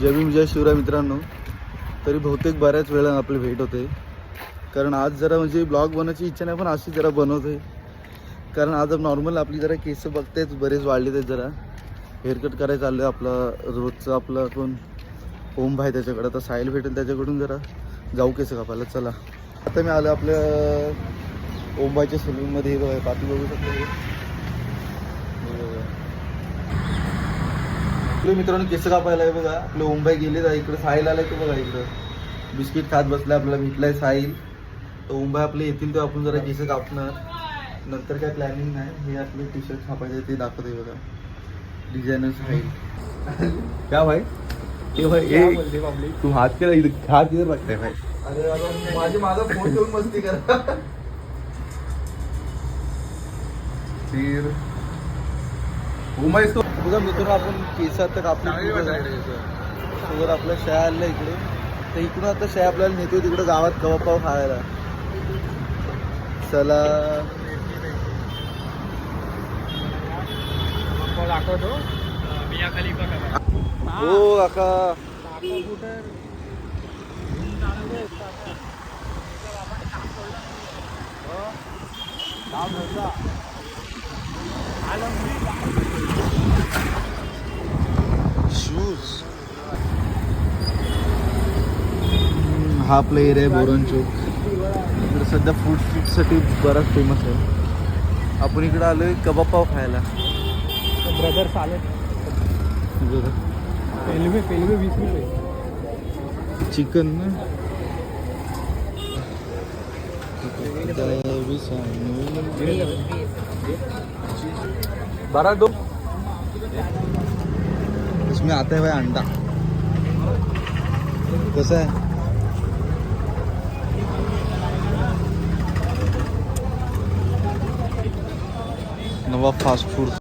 जय भीम जय शिवराय मित्रांनो. तरी बहुतेक बऱ्याच वेळा आपली भेट होते, कारण आज जरा म्हणजे ब्लॉग बनवायची इच्छा नाही, पण अशी जरा बनवते. कारण आज नॉर्मल आपली जरा केस बघतेच बरेच वाढले ते, जरा हेअरकट करायचं चाललं आहे. आपलं रोजचं आपलं कोण ओम भाई त्याच्याकडं, तर साहिल भेटेल त्याच्याकडून जरा जाऊ केस कापायला. चला आता मी आलो आपल्या ओम भाईच्या सलूनमध्ये. हे पाठी बघू शकतो. आपले मित्रांनो केस कापायला आहे बघा. आपले ओम भाई गेले जा इकडे. साहिल आलाय तो बघा इकडं बिस्किट खात बसलाय. आपल्याला भेटलाय साहिल. तर ओम भाई आपले येतील तेव्हा आपण जरा केस कापणार. नंतर काय प्लॅनिंग नाही. हे आपले टी शर्ट छापायचे ते दाखवते बघा. डिझायनर साहिल क्या भाई ये भाई ये तू हात केला इधर, हात इधर रखते भाई. अरे बाबा माझे माझा फोन ठेवून मस्ती करा. फिर ओम भाई इसको बघा मित्रांनो, आपण केस आता कापले सोबत आपल्या शाळा आल्या इकडे. तर इकडून आता शाळा आपल्याला नेतो तिकडे गावात कबाब खायला. चला दाखवतो. हो काका. शूज. हा आपला एरिया आहे बोरन चौक. इकडे सध्या फूड स्ट्रीटसाठी बराच फेमस आहे. आपण इकडे आलोय कबाब पाव खायला. ब्रदर चालेल. पेलवे 20 रुपये. चिकन ना. बारा दो. इसमें आता है भाई अंडा. कसं आहे? नवा फास्ट फूड.